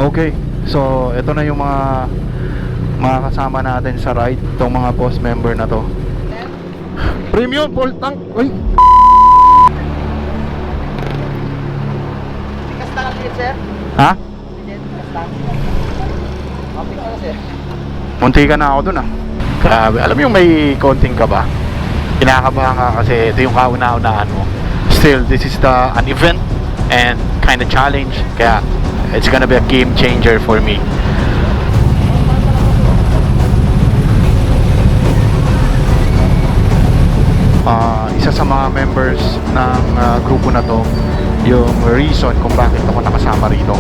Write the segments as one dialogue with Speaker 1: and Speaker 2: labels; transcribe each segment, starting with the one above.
Speaker 1: Okay, so ito na yung mga kasama natin sa ride, itong mga boss member na to. Premium full tank. Uy.
Speaker 2: Tikas na lang sir.
Speaker 1: Ha?
Speaker 2: Tikas lang. Okay ka na sir.
Speaker 1: Munti ka na ako dun ah. Grabe, alam mo yung may konting kaba. Kinakabahan ka kasi ito yung kauna-unahan mo. Still, this is an event and kind of challenge. Kaya it's gonna be a game changer for me. Isa sa mga members ng grupo na to, yung reason kung bakit ako nakasama rito.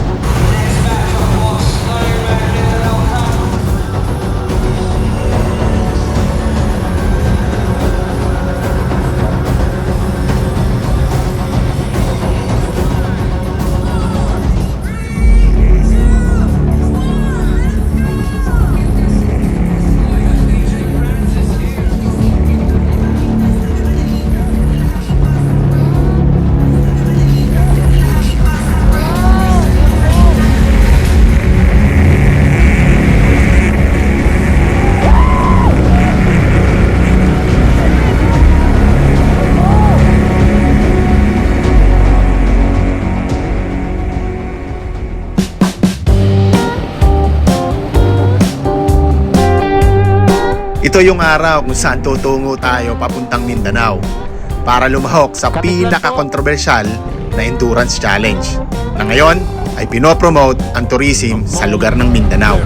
Speaker 3: Ito yung araw kung saan tutungo tayo papuntang Mindanao para lumahok sa pinaka-controversial na endurance challenge na ngayon ay pinopromote ang tourism sa lugar ng Mindanao.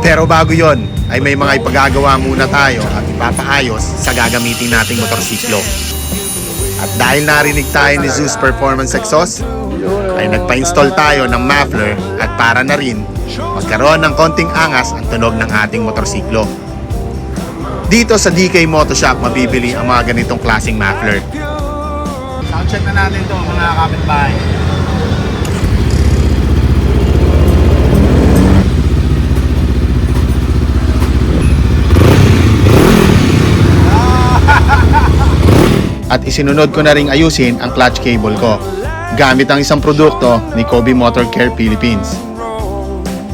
Speaker 3: Pero bago yon ay may mga ipagagawa muna tayo at ipapaayos sa gagamitin nating motorsiklo. At dahil narinig tayo ni Zeus Performance Exhaust, ay nagpa-install tayo ng muffler at para na rin magkaroon ng konting angas ang tunog ng ating motorsiklo. Dito sa DK Moto Shop mabibili ang mga ganitong klaseng muffler.
Speaker 2: Sound check na natin to mga kapitbahay.
Speaker 3: At isinunod ko na ring ayusin ang clutch cable ko gamit ang isang produkto ni Kobe Motor Care Philippines.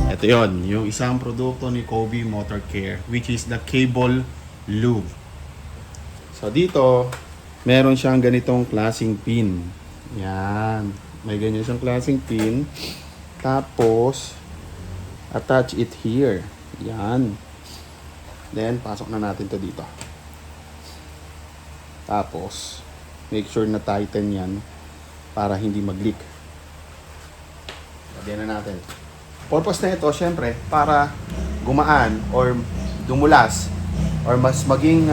Speaker 3: Ito yon, yung isang produkto ni Kobe Motor Care, which is the cable lube. So dito, meron siyang ganitong klaseng pin. Yan. May ganyan siyang klaseng pin. Tapos, attach it here. Yan. Then, pasok na natin to dito. Tapos, make sure na tighten yan para hindi mag-leak. Lagyan na natin. Purpose na ito, syempre, para gumaan or dumulas or mas maging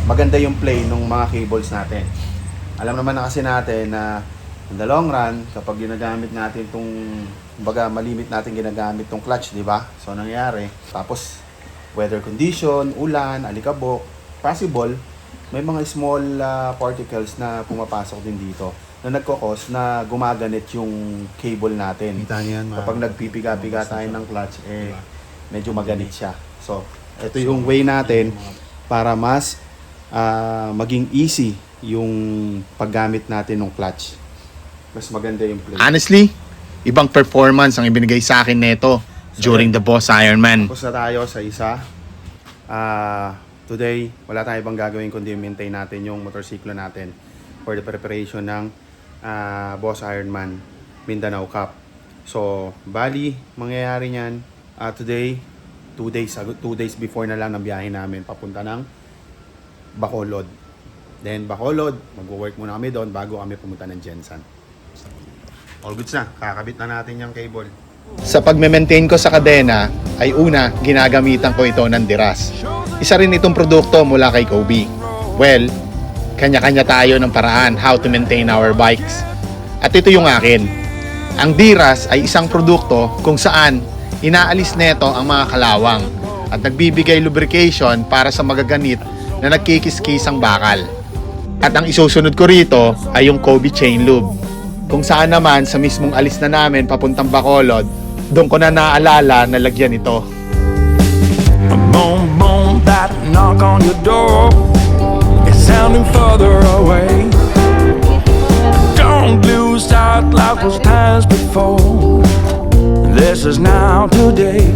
Speaker 3: maganda yung play ng mga cables natin. Alam naman na kasi natin na in the long run, kapag ginagamit natin itong, baga malimit natin ginagamit itong clutch, di ba? So, nangyari. Tapos, weather condition, ulan, alikabok, possible, may mga small particles na pumapasok din dito na nagkakos na gumaganit yung cable natin.
Speaker 1: Kita niyo yan,
Speaker 3: Kapag nagpipiga-piga tayo ng clutch, medyo maganit siya. So, ito yung way natin para mas maging easy yung paggamit natin ng clutch. Mas maganda yung play. Honestly, ibang performance ang ibinigay sa akin nito during the Boss Ironman. Tapos na tayo sa isa. Today, wala tayong ibang gagawin kundi maintain natin yung motorsiklo natin for the preparation ng Boss Ironman Mindanao Cup. So, bali, mangyayari niyan today, 2 days before na lang ng biyahe namin papunta ng Bacolod. Then Bacolod, mag-work muna kami doon bago kami pumunta ng Jensan. All goods na, kakabit na natin yung cable. Sa pagme-maintain ko sa kadena, ay una, ginagamitan ko ito ng Diras. Isa rin itong produkto mula kay Kobe. Well, kanya-kanya tayo ng paraan how to maintain our bikes. At ito yung akin. Ang Diras ay isang produkto kung saan inaalis nito ang mga kalawang at nagbibigay lubrication para sa magaganit na nagkikis-kisang bakal. At ang isusunod ko rito ay yung Kobe Chain Lube. Kung saan naman sa mismong alis na namin papuntang Bacolod, doon ko na naalala na lagyan ito.
Speaker 4: Boom, boom, that knock on your door is sounding further away. Don't lose sight like those times before. this is now today.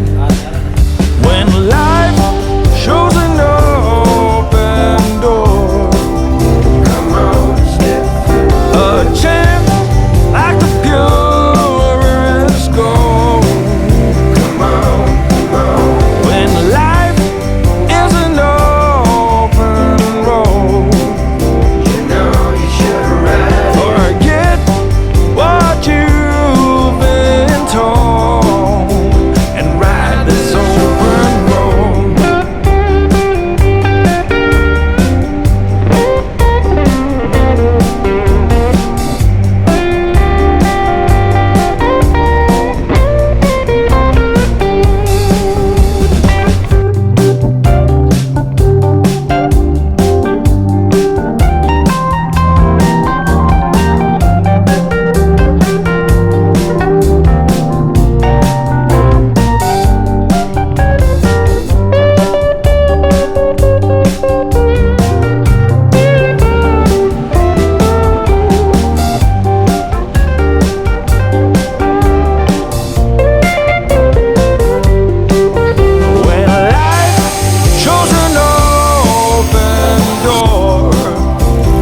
Speaker 4: When life shows an open door, come on, step through. A chance like the purest gold. Come on, come on. When life is an open road, you know you should ride. Forget what you've been told and ride this open road. When life shows an open door,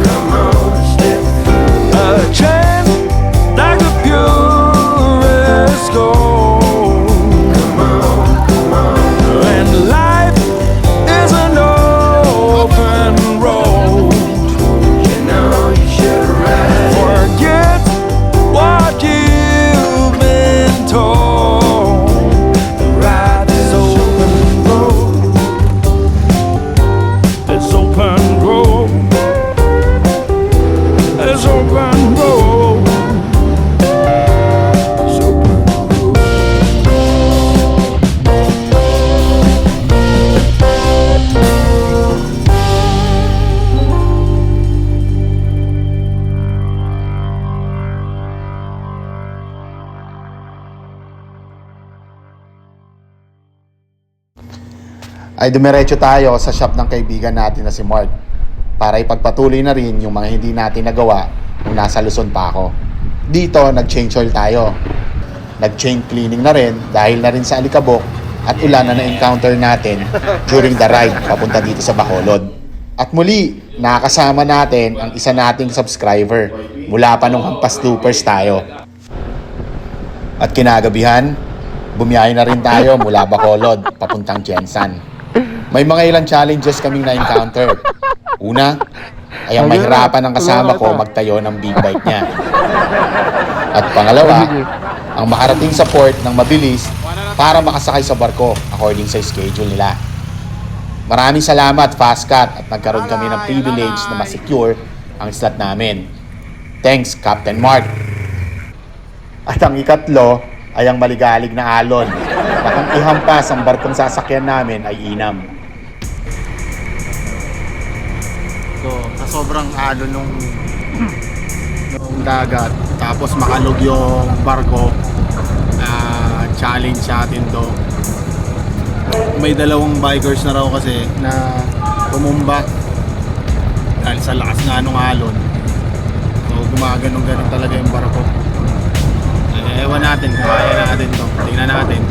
Speaker 4: come on, step through. A chance like the purest gold. Come on, come on. When life is an open road, you know you should ride. Forget what you've been told. Ride this open road. This open road. This open road. This open road.
Speaker 3: Ay dumiretso tayo sa shop ng kaibigan natin na si Mark para ipagpatuloy na rin yung mga hindi natin nagawa nung nasa Luzon pa ako. Dito, nag-change oil tayo. Nag-chain cleaning na rin dahil na rin sa alikabok at ulan na na-encounter natin during the ride papunta dito sa Bacolod. At muli, nakakasama natin ang isa nating subscriber mula pa nung Hampas Loopers tayo. At kinagabihan, bumiyahe na rin tayo mula Bacolod papuntang Jensan. May mga ilang challenges kaming na-encounter. Una, ay ang mahirapan ng kasama ko magtayo ng big bike niya. At pangalawa, ang makarating sa port ng mabilis para makasakay sa barko according sa schedule nila. Maraming salamat, Fastcat, at nagkaroon kami ng privilege na masecure ang slot namin. Thanks, Captain Mark. At ang ikatlo ay ang maligalig na alon na kung ihampas ang barkong sasakyan namin ay inam. So, sa sobrang alon nung dagat, tapos makalog yung barko, challenge sa atin to. May dalawang bikers na raw kasi na tumumba dahil sa lakas nga nung alon. So, gumaganong-ganon talaga yung barko. Ewan natin kung kaya natin to. Tingnan natin.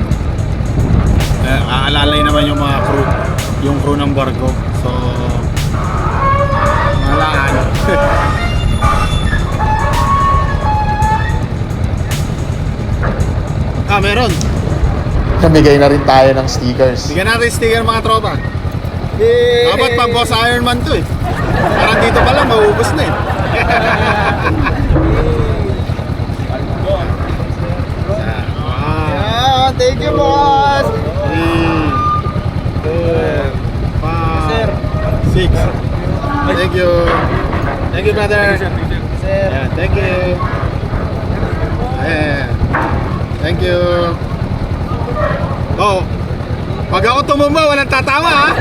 Speaker 3: Aalalay naman yung mga crew, yung crew ng barko. So, malaan. Meron. Namigay na rin tayo ng stickers. Bigyan natin sticker mga tropa. Dapat pang Boss Ironman to eh. Parang dito pa lang, maubos na eh. Thank you, boss! 3, 4, 5, 6. Thank you. Thank you, brother. Sir. Yeah, thank you. Yeah. Thank you. Oh, pag ako tumumba, walang tatawa ha.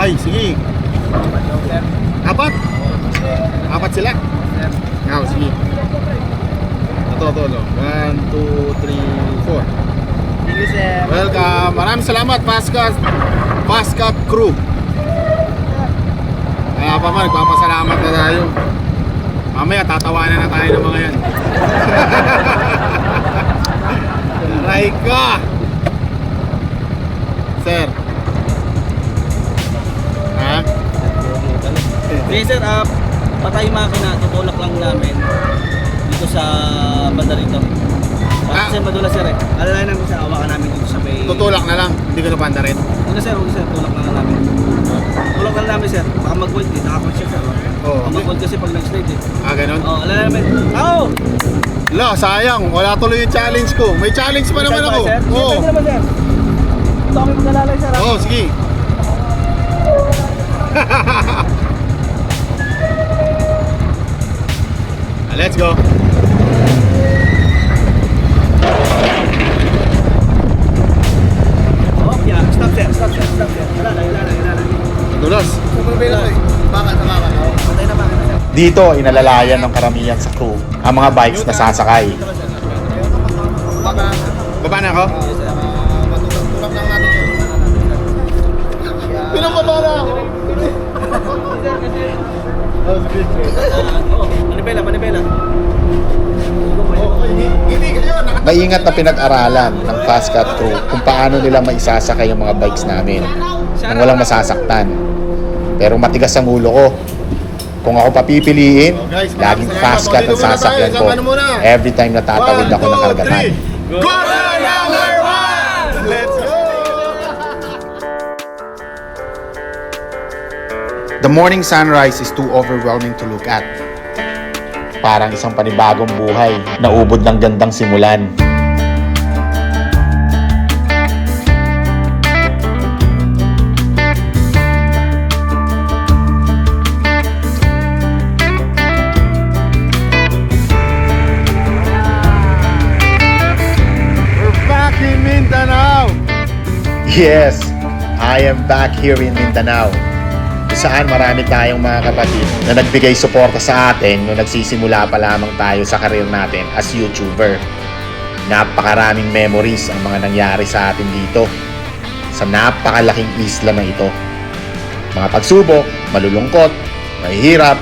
Speaker 3: Ay, sige. Apat? Apat sila? Ngaw, sige. Ito. 1, 2, 3, 4.
Speaker 2: Thank you, sir.
Speaker 3: Welcome. Maraming salamat, Fastcat Crew. Kaya pa man, nagpapasalamat na tayo. Mamaya, tatawanan na tayo ng mga yan. Aray ka! Sir. Ha?
Speaker 2: Okay sir, patay yung makina, tutulak lang namin dito sa banda rito. Kasi madulas sir eh. Alalayan namin sa hawakan namin dito sa may...
Speaker 3: Tutulak na lang, hindi ko napanda rin.
Speaker 2: Huwag sir, tulak na lang namin. Tulak na lang namin sir, baka mag-void eh, nakakonsiya sir.
Speaker 3: Oo.
Speaker 2: Baka mag-void kasi pag nag-slide eh.
Speaker 3: Ganun?
Speaker 2: Oo, alalayan namin. Ako!
Speaker 3: La, sayang, wala tuloy yung challenge ko. May challenge pa naman ako. Oo.
Speaker 2: Pwede naman sir. Ito kami mag-alalay sir.
Speaker 3: Oo, sige. Let's go.
Speaker 2: Oh, yeah. Stop sir. Alalay.
Speaker 3: Dulas.
Speaker 2: Bakit? Patay na bakit sir?
Speaker 1: Dito, inalalayan ng karamihan sa crew ang mga bikes na sasakay.
Speaker 3: Baba na ako?
Speaker 2: Matutulak lang natin sir.
Speaker 3: Pinababa na ako.
Speaker 2: Manibela.
Speaker 3: Hindi kayo.
Speaker 1: Maingat na pinag-aralan ng Fast Cut crew kung paano nila maisasakay yung mga bikes namin nang walang masasaktan. Pero matigas ang ulo ko. Kung ako papipiliin, laging Fast Cut ang sasakyan ko every time na tatawid ako ng karagatan.
Speaker 3: Quarter number 1! Let's go!
Speaker 1: The morning sunrise is too overwhelming to look at. Parang isang panibagong buhay na ubod ng gandang simulan.
Speaker 3: We're back in Mindanao!
Speaker 1: Yes, I am back here in Mindanao. Kung saan marami tayong mga kapatid na nagbigay suporta sa atin nung nagsisimula pa lamang tayo sa karir natin as YouTuber. Napakaraming memories ang mga nangyari sa atin dito sa napakalaking isla na ito. Mga pagsubok, malulungkot, mahihirap,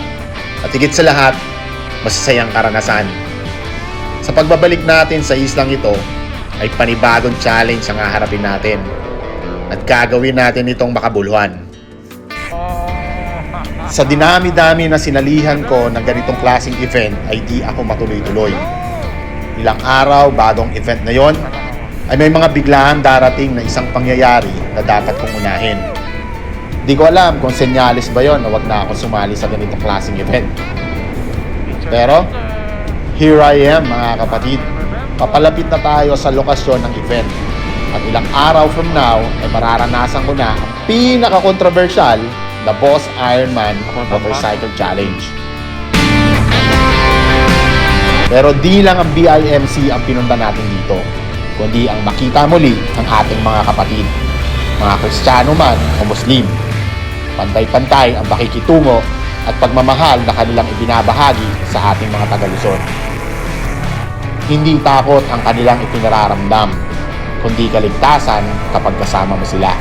Speaker 1: at higit sa lahat, masasayang karanasan. Sa pagbabalik natin sa islang ito, ay panibagong challenge ang haharapin natin at gagawin natin itong makabuluhan. Sa dinami-dami na sinalihan ko ng ganitong klaseng event ay di ako matuloy-tuloy. Ilang araw bagong event na yon ay may mga biglaan darating na isang pangyayari na dapat kong unahin. Di ko alam kung senyales ba yon na wag na ako sumali sa ganitong klaseng event. Pero, here I am mga kapatid. Papalapit na tayo sa lokasyon ng event. At ilang araw from now ay mararanasan ko na ang pinaka-controversial na Boss Ironman Motorcycle Challenge. Pero di lang ang BIMC ang pinunta natin dito, kundi ang makita muli ang ating mga kapatid, mga Kristiyano man o Muslim. Pantay-pantay ang pakikitungo at pagmamahal na kanilang ibinabahagi sa ating mga taga-Luzon. Hindi takot ang kanilang ipinararamdam, kundi kaligtasan kapag kasama mo sila.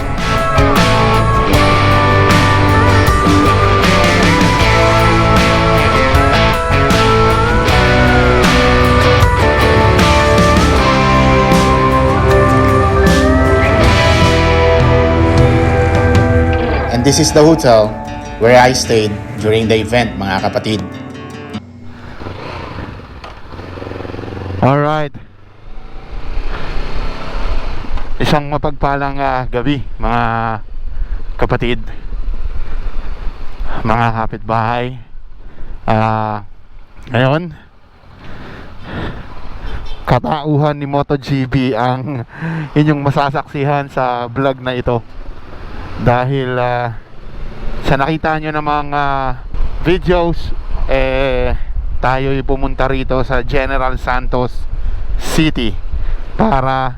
Speaker 1: And this is the hotel where I stayed during the event, mga kapatid. Alright. Isang mapagpalang gabi, mga kapatid, mga kapitbahay. Ngayon, katauhan ni MotoGP ang inyong masasaksihan sa vlog na ito. Dahil sa nakita nyo ng mga videos, tayo'y pumunta rito sa General Santos City para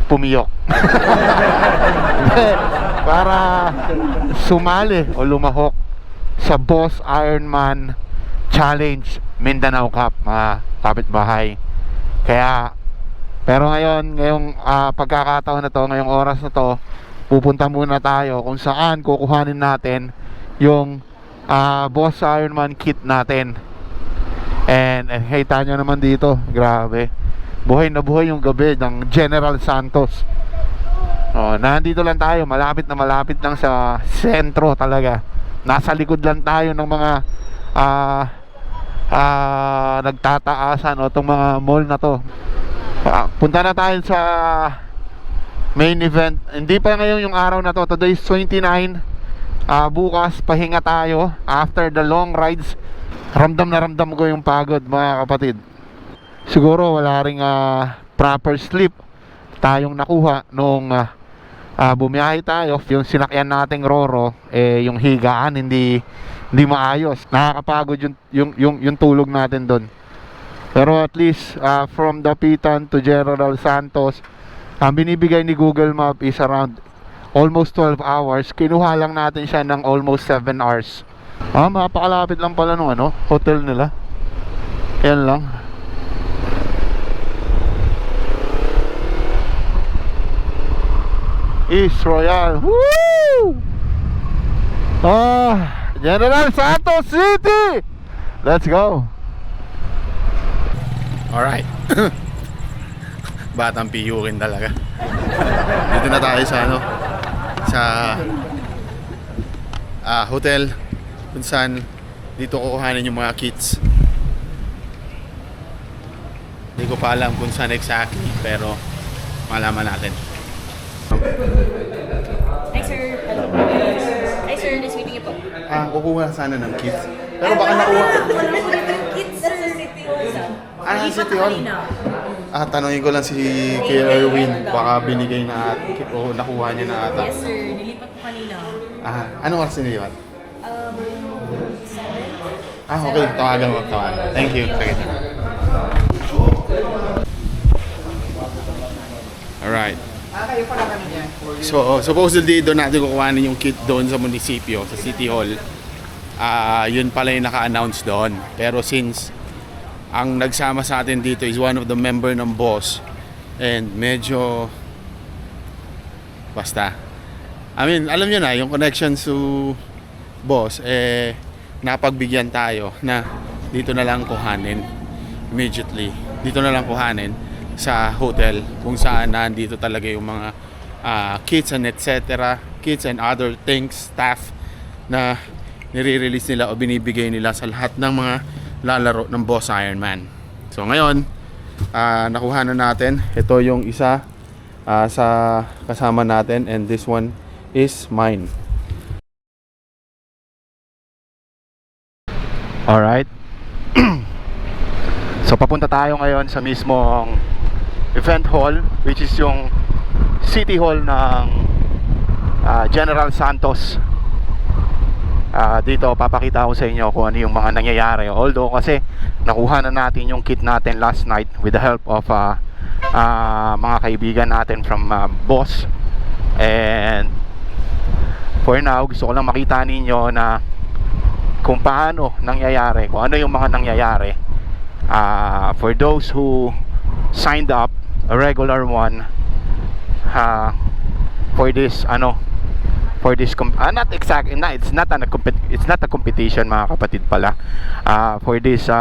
Speaker 1: pumiyok. Para sumali o lumahok sa Boss Ironman Challenge Mindanao Cup, mga kapitbahay. Kaya, pero ngayong pagkakataon na to, ngayong oras na to, pupunta muna tayo kung saan kukuhanin natin yung Boss Ironman kit natin. And kita nyo naman dito, grabe, buhay na buhay yung gabi ng General Santos. Nandito lang tayo, malapit na malapit lang sa sentro talaga. Nasa likod lang tayo ng mga nagtataasan o itong mga mall na to. Punta na tayo sa main event. Hindi pa ngayon yung araw na to. Today is 29. Bukas pahinga tayo after the long rides. Ramdam na ramdam ko yung pagod, mga kapatid. Siguro wala ring proper sleep tayong nakuha nung bumiyahe tayo. Yung sinakyan nating Roro, yung higaan hindi maayos. Nakakapagod yung tulog natin doon. Pero at least from Dapitan to General Santos, ang binibigay ni Google Map is around almost 12 hours. Kinuha lang natin siya ng almost 7 hours. Mapakalapit lang pala nung hotel nila. Yan lang. East Royal. Woo! General Santos City. Let's go.
Speaker 3: Alright. Batang piyukin talaga. Dito na tayo sa hotel kung saan dito kukuhanin yung mga kits. Hindi ko pa alam kung saan exactly, pero malaman natin.
Speaker 5: Hi sir. Hi sir, nice meeting you po.
Speaker 3: Kukuha sana ng kits. Pero baka nakuha.
Speaker 5: Kids sa City Hall.
Speaker 3: Sa City Hall? Tanongin ko lang si Kuya Erwin. Baka binigay na o nakuha niya na ata.
Speaker 5: Yes sir, nilipat po kanina.
Speaker 3: Anong oras nilipat?
Speaker 5: 7.
Speaker 3: Okay. Tawagan mo. Thank you. Sige. Alright. So, supposedly doon natin kukuhanin yung kit doon sa munisipyo, sa City Hall. Yun pala yung naka-announce doon. Pero since ang nagsama sa atin dito is one of the member ng boss, and medyo basta, I mean, alam nyo na, yung connection to boss, napagbigyan tayo na dito na lang kuhanin immediately. Dito na lang kuhanin sa hotel kung saan nandito talaga yung mga kits and etc. Kits and other things, staff na nire-release nila o binibigay nila sa lahat ng mga lalaro ng Boss Ironman. So ngayon, nakuha na natin. Ito yung isa sa kasama natin, and this one is mine.
Speaker 1: Alright. So papunta tayo ngayon sa mismong event hall, which is yung City Hall ng General Santos. Dito papakita ko sa inyo kung ano yung mga nangyayari. Although kasi nakuha na natin yung kit natin last night with the help of mga kaibigan natin from Boss. And for now, gusto ko lang makita ninyo na kung paano nangyayari, kung ano yung mga nangyayari. For those who signed up, a regular one, for this not exactly, it's not a competition, mga kapatid pala, for this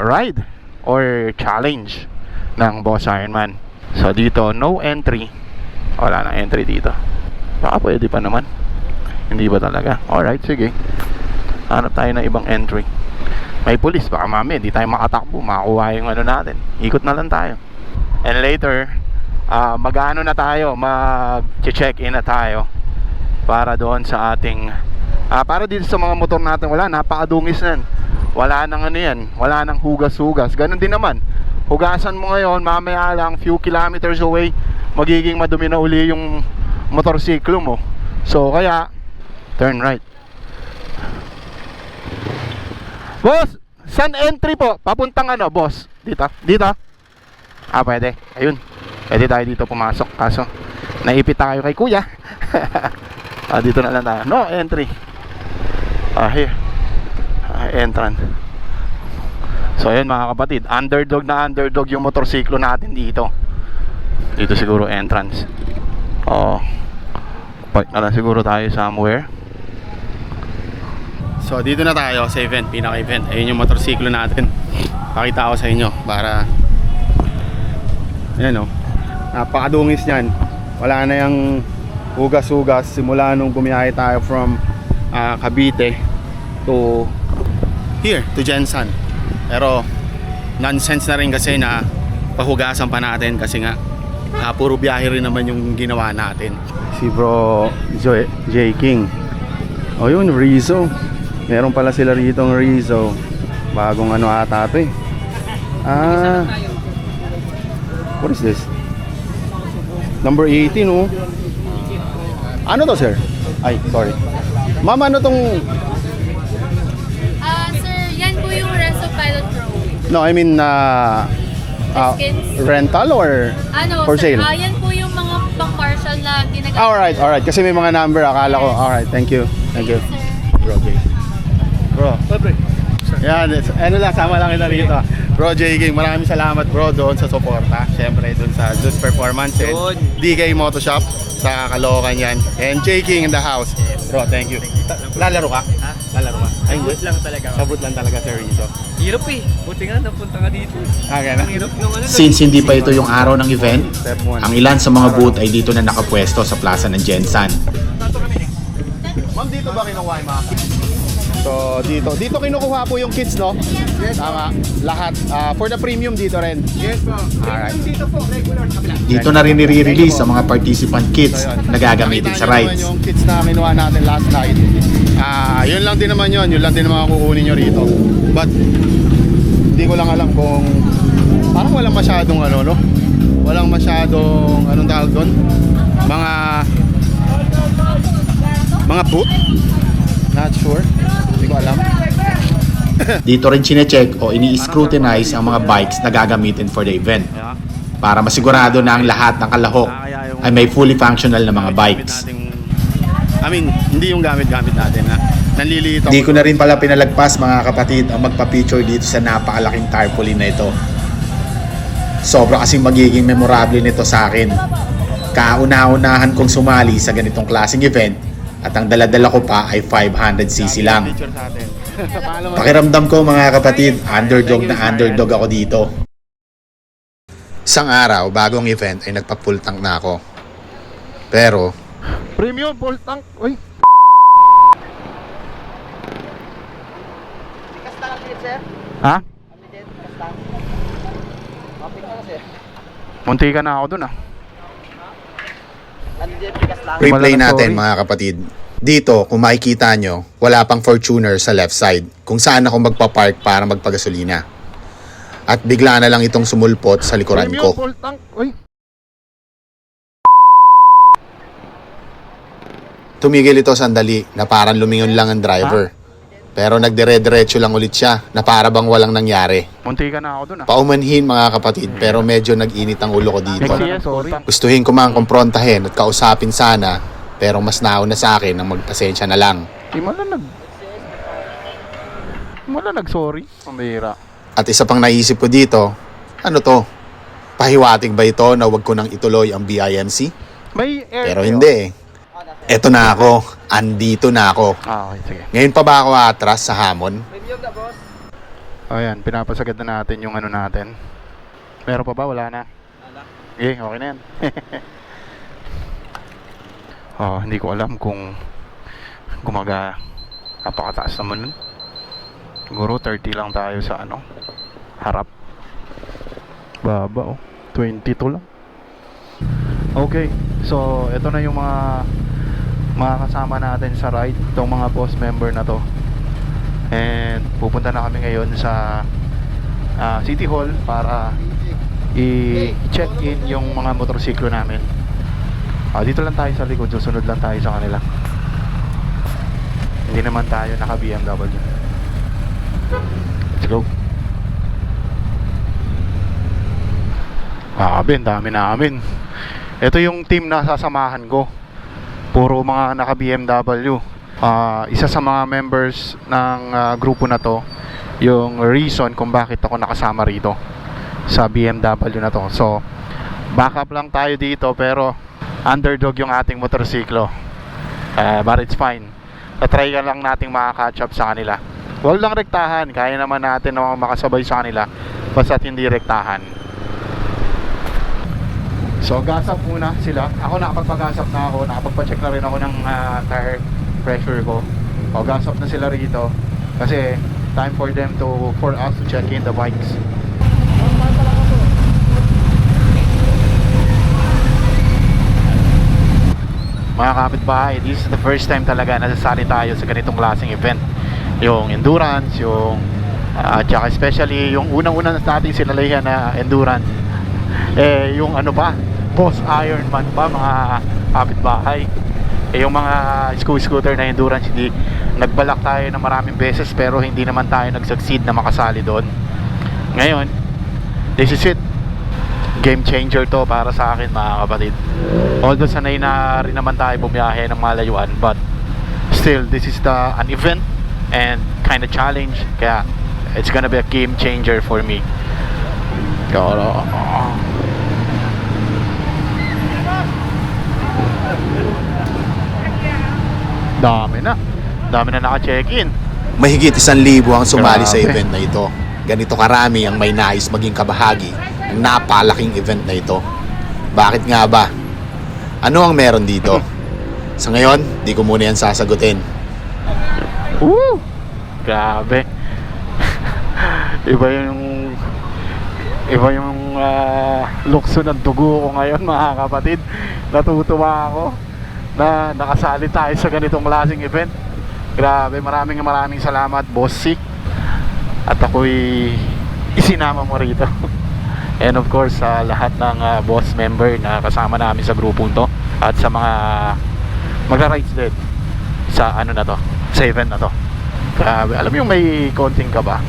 Speaker 1: ride or challenge ng Boss Ironman. So dito no entry, wala nang entry dito. Baka pwede pa naman, hindi ba talaga? Alright, sige, hanap tayo ng ibang entry. May pulis, baka mami hindi tayo makatakbo, makakuha yung ano natin. Ikot na lang tayo. And later, mag-ano na tayo, mag-check in na tayo para doon sa ating para dito sa mga motor natin. Wala, napakadungis na yan. Wala nang ano yan, wala nang hugas-hugas. Ganun din naman, hugasan mo ngayon, mamaya lang few kilometers away, magiging madumi na uli yung motorsiklo mo. So kaya turn right. Boss, saan entry po? Papuntang ano, boss? Dito? Dito? Pwede. Ayun. Pwede tayo dito pumasok. Kaso, naipit tayo kay kuya. Dito na lang tayo. No entry. Here. Entrance. So, ayun mga kapatid. Underdog na underdog yung motorsiklo natin dito. Dito siguro entrance. Park na lang siguro tayo somewhere.
Speaker 3: So dito na tayo sa event, pinaka-event. Ayun yung motorsiklo natin. Pakita ko sa inyo para ayan o, napakadungis niyan. Wala na yung hugas-hugas simula nung bumiyahe tayo from Cavite to here, to Jensan. Pero nonsense na rin kasi na pahugasan pa natin kasi nga puro biyahe rin naman yung ginawa natin. Si bro J. King. O yun, Rizzo. Meron pala sila rito ng Rizzo. Bagong ano ata ito eh. What is this? Number 18 oh. Ano to sir? Ay, sorry. Ma'am, ano tong...
Speaker 5: Sir, yan po yung Resto Pilot Pro.
Speaker 3: No, I mean
Speaker 5: Skins?
Speaker 3: rental or
Speaker 5: Ano,
Speaker 3: for
Speaker 5: sir,
Speaker 3: sale?
Speaker 5: yan po yung mga pang-partial na ginagamit.
Speaker 3: Alright. Kasi may mga number. Akala ko. Alright, thank you. Thank you.
Speaker 5: Sir.
Speaker 3: Bro, J. Bro. Yan, ano lang, sama lang kita rito. Bro, J. King, maraming salamat bro doon sa suporta. Siyempre doon sa Zeus Performance and
Speaker 2: Yun.
Speaker 3: DK Motoshop sa Caloocan yan. And J. King in the house. Bro, thank you. Lalaro ka?
Speaker 2: Ha?
Speaker 3: Lalaro ka? Ay, hindi.
Speaker 2: lang talaga.
Speaker 3: Sabot lang talaga, Sir Rizzo.
Speaker 2: Hirap eh. Buti nga napunta ka dito.
Speaker 3: Gana?
Speaker 2: Hirap nung ano.
Speaker 6: Since hindi pa ito yung araw ng event,
Speaker 3: Step 1.
Speaker 6: ang ilan sa mga booth ay dito na nakapwesto sa plaza ng Jensan.
Speaker 3: Ma'am, dito ba kinukuha yung mga kits? So, dito kinukuha po yung kits, no? Yes, tama. Lahat. For the premium dito rin. Yes po. Alright.
Speaker 2: Dito po, regular sa kabila.
Speaker 6: Dito na rin nire-release ang mga participant kits na gagamitin sa rides.
Speaker 3: Yung kits na kinuha natin last night. Yun lang din naman yun. Yun lang din naman kukunin nyo rito. But, hindi ko lang alam kung parang walang masyadong ano, no? Walang masyadong, anong tawag doon? Mga boot? Not sure. Hindi ko alam.
Speaker 6: Dito rin chinecheck o ini-scrutinize ang mga bikes na gagamitin for the event para masigurado na ang lahat ng kalahok ay may fully functional na mga bikes.
Speaker 3: I mean, hindi yung gamit-gamit natin na nanlilito.
Speaker 6: Di ko na rin pala pinalagpas mga kapatid ang magpa-picture dito sa napakalaking tarpaulin na ito. Sobra kasing magiging memorable nito sa akin. Kauna-unahan kong sumali sa ganitong klaseng event at ang daladala ko pa ay 500cc lang. Pakiramdam ko mga kapatid, underdog na underdog ako dito. Isang araw, bagong event ay nagpa-full tank na ako. Pero
Speaker 1: Premium full tank. Uy. Ha? Munti ka na ako dun ah.
Speaker 6: replay
Speaker 1: Wala na,
Speaker 6: natin
Speaker 1: sorry.
Speaker 6: mga kapatid. Dito, kung makikita nyo, wala pang Fortuner sa left side kung saan ako magpa-park para magpagasolina. At bigla na lang itong sumulpot sa likuran
Speaker 1: Premium
Speaker 6: ko.
Speaker 1: full tank. Uy.
Speaker 6: Tumigil ito sandali na parang lumingon lang ang driver. Pero nagdire-diretso lang ulit siya na para bang walang nangyari.
Speaker 1: Munti ka na ako dun ah.
Speaker 6: Paumanhin mga kapatid pero medyo nag-init ang ulo ko dito.
Speaker 1: Next sorry.
Speaker 6: Gustuhin ko mang kumprontahin at kausapin sana pero mas nauna sa akin ang magpasensya na lang.
Speaker 1: Di mo lang nag-sorry. Pambira.
Speaker 6: At isa pang naisip ko dito, ano to? Pahiwatig ba ito na wag ko nang ituloy ang BIMC?
Speaker 1: May air
Speaker 6: Pero
Speaker 1: kayo?
Speaker 6: hindi eh. Eto na ako, andito na ako.
Speaker 1: Okay, sige.
Speaker 6: Ngayon pa ba ako atras sa hamon?
Speaker 1: Ayan, pinapasagad na natin yung ano natin. Meron pa ba? Wala na. Okay, okay na yan. Hindi ko alam kung napakataas naman nun. Siguro 30 lang tayo sa ano, harap. Baba oh, 22 lang. Okay, so ito na yung mga kasama natin sa ride, itong mga boss member na to. And pupunta na kami ngayon sa City Hall para i-check in yung mga motorsiklo namin. Dito lang tayo sa likod, susunod lang tayo sa kanila. Hindi naman tayo naka BMW. Let's go. Ang dami namin. Ito yung team na sasamahan ko. Puro mga naka BMW. Isa sa mga members ng grupo na to, yung reason kung bakit ako nakasama rito sa BMW na to. So, backup lang tayo dito pero underdog yung ating motorsiklo. But it's fine. na-try ka lang nating makaka-catch up sa kanila. Huwag lang rektahan, kaya naman natin na makasabay sa kanila basta't hindi rektahan. So gas up muna sila. Ako nakapagpag-gas up na ako, nakapagpa-check na rin ako ng tire pressure ko. O gas up na sila rito kasi time for us to check in the bikes. Mga kapitbahay, this is the first time talaga nasasali tayo sa ganitong klaseng event. Yung endurance, yung tsaka especially yung unang-unang natin sinalayan na endurance, yung ano pa, Boss Ironman pa, mga kapitbahay. Yung mga scooter na endurance, hindi nagbalak tayo na maraming beses pero hindi naman tayo nag-succeed na makasali doon. Ngayon, this is it. Game changer to para sa akin, mga kapatid. Although sanay na rin naman tayo bumiyahe ng malayuan, but still this is an event and kind of challenge, kaya it's gonna be a game changer for me. Dami na naka-check-in.
Speaker 6: Mahigit 1,000 ang sumali sa
Speaker 1: Grabe.
Speaker 6: event na ito. Ganito karami ang may nais maging kabahagi ng napalaking event na ito. Bakit nga ba? Ano ang meron dito? Sa ngayon, di ko muna yan sasagutin.
Speaker 1: Woo! Grabe. Iba yung lukso ng dugo ko ngayon, mga kapatid. Natutuwa ako na nakasali tayo sa ganitong klaseng event. Grabe, maraming salamat, Boss C. At ako'y isinama mo rito. And of course, sa lahat ng boss member na kasama namin sa grupong to at sa mga magra-rides din sa ano na to, sa event na to. Grabe, alam mo yung may konting kaba.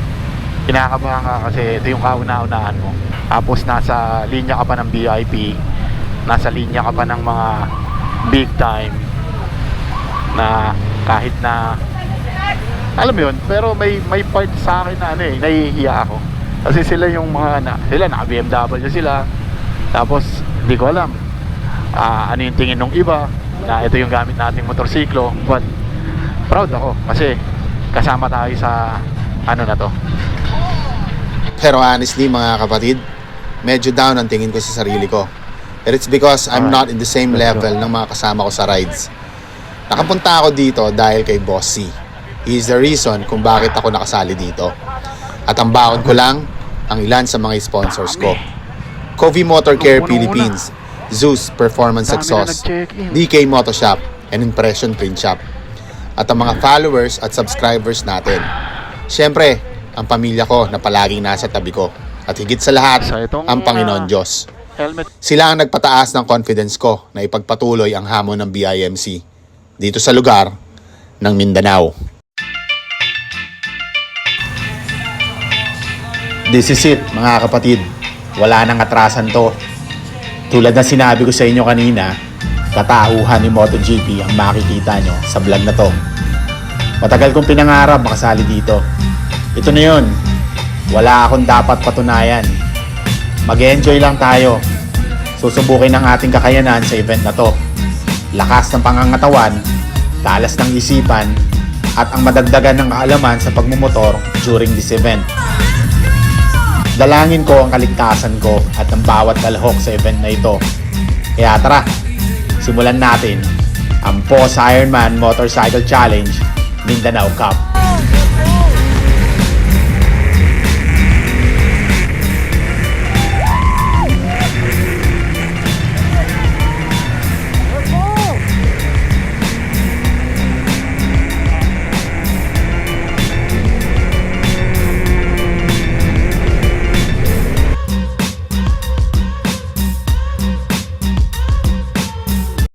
Speaker 1: Kinakabahan ka kasi ito yung kauna-unahan mo. Tapos nasa linya ka pa ng VIP, nasa linya ka pa ng mga big time na kahit na alam mo yun, pero may part sa akin na nahihiya ako. Kasi sila yung mga sila naka BMW sila. Tapos hindi ko alam ano yung tingin ng iba na ito yung gamit nating motorsiklo. But proud ako kasi kasama tayo sa ano na to.
Speaker 6: Pero honestly, mga kapatid, medyo down ang tingin ko sa sarili ko. But it's because I'm not in the same level ng mga kasama ko sa rides. Nakapunta ako dito dahil kay Boss C. He is the reason kung bakit ako nakasali dito. At ang baon ko lang ang ilan sa mga sponsors ko. Covey Motor Care Philippines, Zeus Performance Exhaust, DK Moto Shop, and Impression Print Shop. At ang mga followers at subscribers natin. Siyempre, ang pamilya ko na palaging nasa tabi ko. At higit sa lahat, ang Panginoon Diyos.
Speaker 1: Helmet.
Speaker 6: Sila ang nagpataas ng confidence ko na ipagpatuloy ang hamon ng BIMC dito sa lugar ng Mindanao. This is it, mga kapatid. Wala nang atrasan to. Tulad na sinabi ko sa inyo kanina, katauhan ni MotoGP ang makikita nyo sa vlog na to. Matagal kong pinangarap makasali dito. Ito na yun. Wala akong dapat patunayan. Mag-enjoy lang tayo. Susubukin ang ating kakayanan sa event na to. Lakas ng pangangatawan, talas ng isipan, at ang madagdagan ng kaalaman sa pagmumotor during this event. Dalangin ko ang kaligtasan ko at ng bawat kalahok sa event na ito. Kaya tara, simulan natin ang Boss Ironman Motorcycle Challenge Mindanao Cup.